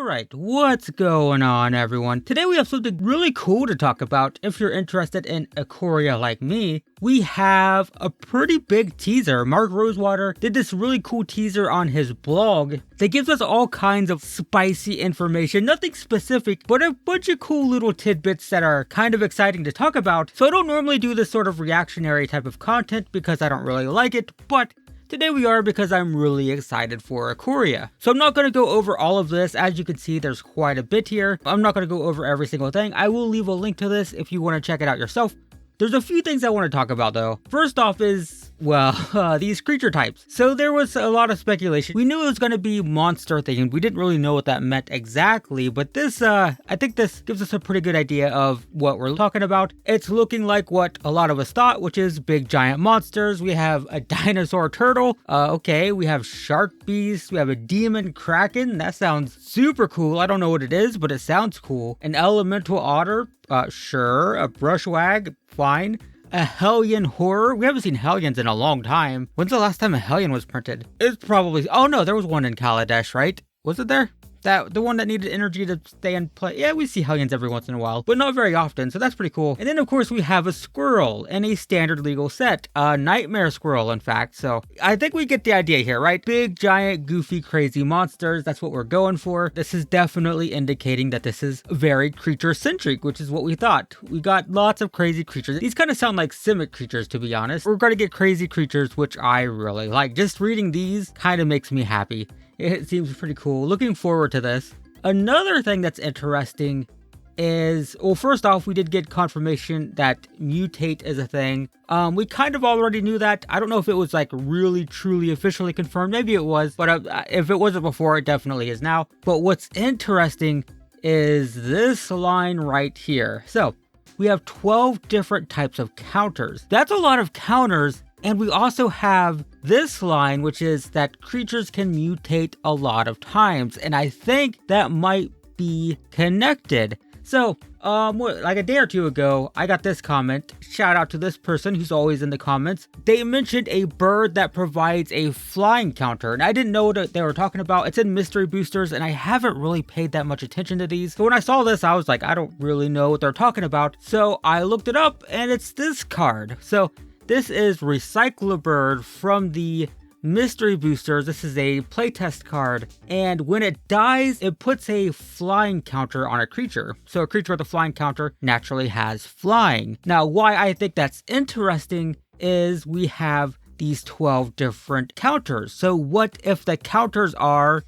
Alright, what's going on everyone? Today we have something really cool to talk about. If you're interested in Ikoria like me, we have a pretty big teaser. Mark Rosewater did this really cool teaser on his blog that gives us all kinds of spicy information. Nothing specific, but a bunch of cool little tidbits that are kind of exciting to talk about. So I don't normally do this sort of reactionary type of content because I don't really like it, but today we are because I'm really excited for Ikoria. So I'm not going to go over all of this. As you can see, there's quite a bit here. I'm not going to go over every single thing. I will leave a link to this if you want to check it out yourself. There's a few things I want to talk about though. First off is, well, these creature types. So there was a lot of speculation. We knew it was going to be monster themed. We didn't really know what that meant exactly, but this, I think this gives us a pretty good idea of what we're talking about. It's looking like what a lot of us thought, which is big giant monsters. We have a dinosaur turtle. Okay, we have shark beast. We have a demon kraken. That sounds super cool. I don't know what it is, but it sounds cool. An elemental otter. Sure. A brushwag. Fine. A Hellion horror. We haven't seen Hellions in a long time. When's the last time a Hellion was printed? It's probably... Oh no, there was one in Kaladesh, right? Was it there? The one that needed energy to stay in play. Yeah, we see Hellions every once in a while, but not very often, so that's pretty cool. And then, of course, we have a squirrel in a standard legal set. A nightmare squirrel, in fact. So I think we get the idea here, right? Big, giant, goofy, crazy monsters. That's what we're going for. This is definitely indicating that this is very creature-centric, which is what we thought. We got lots of crazy creatures. These kind of sound like Simic creatures, to be honest. We're going to get crazy creatures, which I really like. Just reading these kind of makes me happy. It seems pretty cool. Looking forward to this. Another thing that's interesting is, well, first off, we did get confirmation that mutate is a thing. We kind of already knew that. I don't know if it was like really, truly, officially confirmed. Maybe it was, but if it wasn't before, it definitely is now. But what's interesting is this line right here. So we have 12 different types of counters. That's a lot of counters. And we also have this line, which is that creatures can mutate a lot of times. And I think that might be connected. So, like a day or two ago, I got this comment. Shout out to this person who's always in the comments. They mentioned a bird that provides a flying counter. And I didn't know what they were talking about. It's in mystery boosters, and I haven't really paid that much attention to these. So when I saw this, I was like, I don't really know what they're talking about. So I looked it up, and it's this card. So this is Recycle a Bird from the Mystery Boosters. This is a playtest card, and when it dies, it puts a flying counter on a creature. So a creature with a flying counter naturally has flying. Now, why I think that's interesting is we have these 12 different counters. So what if the counters are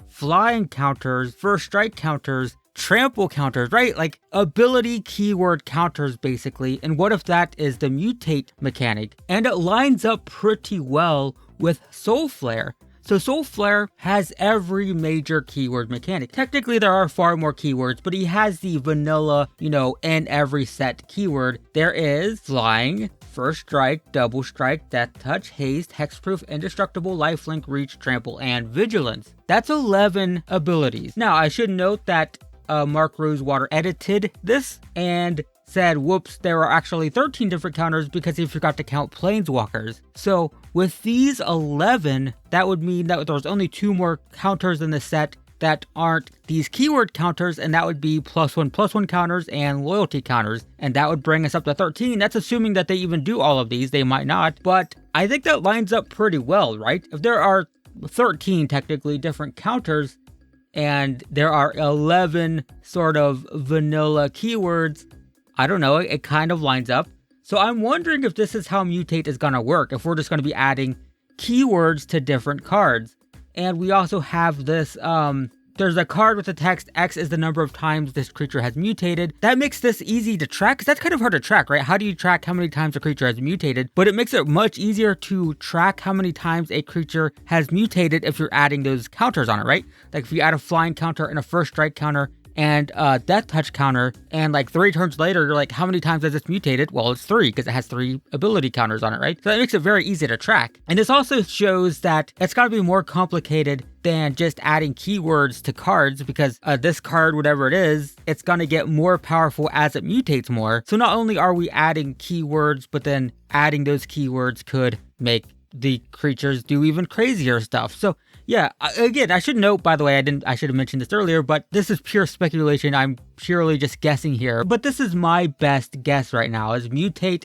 flying counters, first strike counters, trample counters, right? Like ability keyword counters basically. And what if that is the mutate mechanic? And it lines up pretty well with Soul Flare. So Soul Flare has every major keyword mechanic. Technically there are far more keywords, but he has the vanilla, in every set keyword. There is flying, first strike, double strike, death touch, haste, hexproof, indestructible, lifelink, reach, trample, and vigilance. That's 11 abilities. Now I should note that Mark Rosewater edited this and said, whoops, there are actually 13 different counters because he forgot to count planeswalkers. So with these 11, that would mean that there's only 2 more counters in the set that aren't these keyword counters, and that would be +1/+1 counters and loyalty counters. And that would bring us up to 13. That's assuming that they even do all of these. They might not, but I think that lines up pretty well, right? If there are 13 technically different counters, and there are 11 sort of vanilla keywords, I don't know, it kind of lines up. So I'm wondering if this is how Mutate is going to work, if we're just going to be adding keywords to different cards. And we also have this, there's a card with the text, X is the number of times this creature has mutated. That makes this easy to track, because that's kind of hard to track, right? How do you track how many times a creature has mutated? But it makes it much easier to track how many times a creature has mutated if you're adding those counters on it, right? Like if you add a flying counter and a first strike counter and a death touch counter, and like 3 turns later, you're like, how many times has this mutated? Well, it's 3, because it has 3 ability counters on it, right? So that makes it very easy to track. And this also shows that it's got to be more complicated than just adding keywords to cards, because this card, whatever it is, it's going to get more powerful as it mutates more. So not only are we adding keywords, but then adding those keywords could make the creatures do even crazier stuff. So yeah, again, I should note, by the way, I should have mentioned this earlier, but this is pure speculation. I'm purely just guessing here, but this is my best guess right now, is Mutate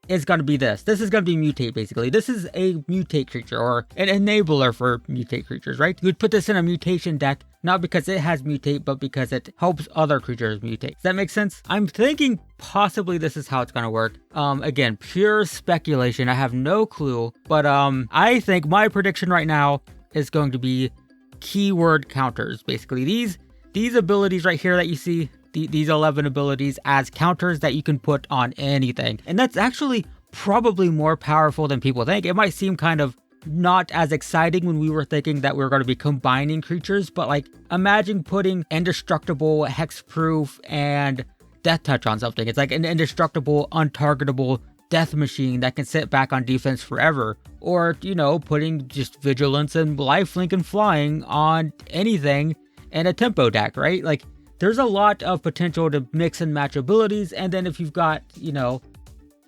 is going to be this. This is going to be Mutate, basically. This is a Mutate creature, or an enabler for Mutate creatures, right? You would put this in a mutation deck, not because it has Mutate, but because it helps other creatures mutate. Does that make sense? I'm thinking possibly this is how it's going to work. Again, pure speculation. I have no clue, but I think my prediction right now is going to be keyword counters. Basically, these abilities right here that you see, these 11 abilities as counters that you can put on anything. And that's actually probably more powerful than people think. It might seem kind of not as exciting when we were thinking that we were going to be combining creatures, but like imagine putting indestructible, hexproof, and death touch on something. It's like an indestructible, untargetable death machine that can sit back on defense forever. Or, you know, putting just vigilance and lifelink and flying on anything in a tempo deck, right? Like, there's a lot of potential to mix and match abilities. And then if you've got, you know,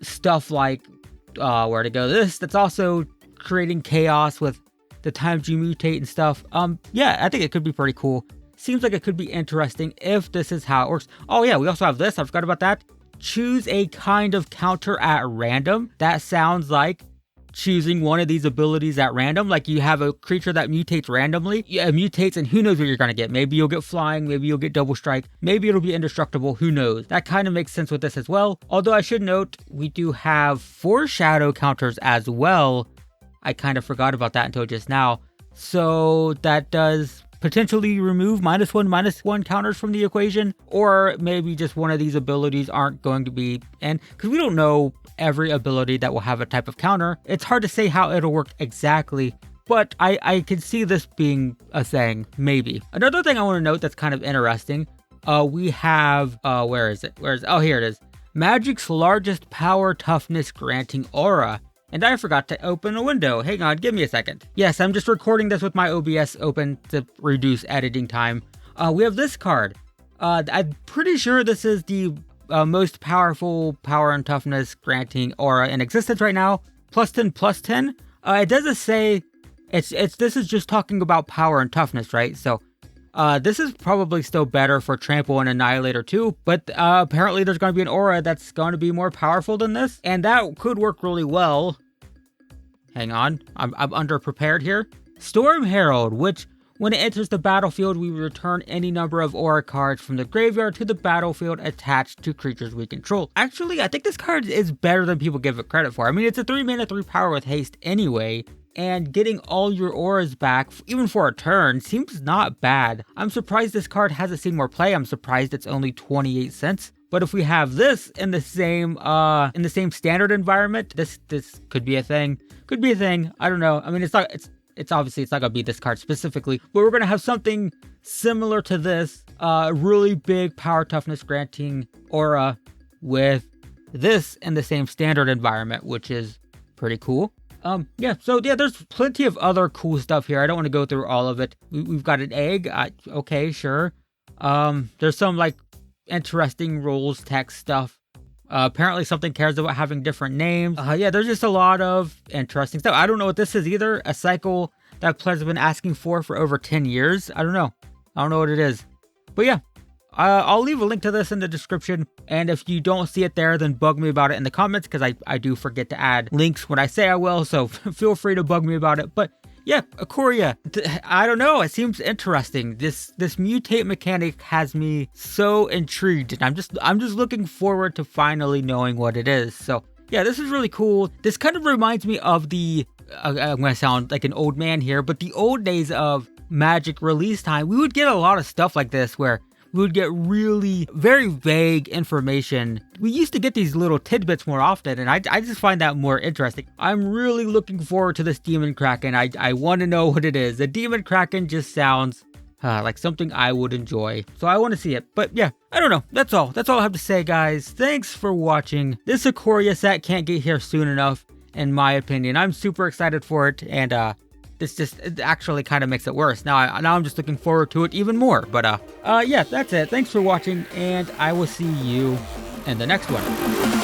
stuff like, where to go this, that's also creating chaos with the times you mutate and stuff. Yeah, I think it could be pretty cool. Seems like it could be interesting if this is how it works. Oh yeah, we also have this. I forgot about that. Choose a kind of counter at random. That sounds like choosing one of these abilities at random. Like you have a creature that mutates randomly. Yeah, it mutates and who knows what you're going to get. Maybe you'll get flying, maybe you'll get double strike, maybe it'll be indestructible, who knows. That kind of makes sense with this as well. Although I should note, we do have foreshadow counters as well. I kind of forgot about that until just now. So that does potentially remove -1/-1 counters from the equation, or maybe just one of these abilities aren't going to be, and because we don't know every ability that will have a type of counter, it's hard to say how it'll work exactly, but I could see this being a thing, maybe. Another thing I want to note that's kind of interesting, we have, where is it? Oh, here it is. Magic's largest power toughness granting aura. And I forgot to open a window. Hang on, give me a second. Yes, I'm just recording this with my OBS open to reduce editing time. We have this card. I'm pretty sure this is the most powerful power and toughness granting aura in existence right now. +10/+10. It doesn't say, this is just talking about power and toughness, right? So this is probably still better for Trample and Annihilator too, but apparently there's going to be an aura that's going to be more powerful than this, and that could work really well. Hang on, I'm underprepared here. Storm Herald, which when it enters the battlefield, we return any number of aura cards from the graveyard to the battlefield attached to creatures we control. Actually, I think this card is better than people give it credit for. I mean, it's a 3-mana 3-power with haste anyway, and getting all your auras back, even for a turn, seems not bad. I'm surprised this card hasn't seen more play. I'm surprised it's only 28 cents. But if we have this in the same standard environment, this could be a thing. Could be a thing. I don't know. I mean, it's obviously not gonna be this card specifically, but we're gonna have something similar to this, really big power toughness granting aura with this in the same standard environment, which is pretty cool. Yeah, so yeah, there's plenty of other cool stuff here. I don't want to go through all of it. We've got an egg. Okay, sure. There's some like interesting rules text stuff. Apparently something cares about having different names. Yeah, there's just a lot of interesting stuff. I don't know what this is either. A cycle that players have been asking for over 10 years. I don't know. I don't know what it is. But yeah, I'll leave a link to this in the description. And if you don't see it there, then bug me about it in the comments, because I do forget to add links when I say I will. So feel free to bug me about it. But yeah, Ikoria, I don't know, it seems interesting. This mutate mechanic has me so intrigued, and I'm just looking forward to finally knowing what it is. So yeah, this is really cool. This kind of reminds me of the, I'm gonna sound like an old man here, but the old days of Magic release time. We would get a lot of stuff like this where we would get really very vague information. We used to get these little tidbits more often, and I just find that more interesting. I'm really looking forward to this Demon Kraken. I want to know what it is. The Demon Kraken just sounds like something I would enjoy, so I want to see it. But yeah, I don't know. That's all I have to say, guys. Thanks for watching. This Ikoria set can't get here soon enough, in my opinion. I'm super excited for it, and it actually kind of makes it worse. Now I'm just looking forward to it even more. But yeah, that's it. Thanks for watching, and I will see you in the next one.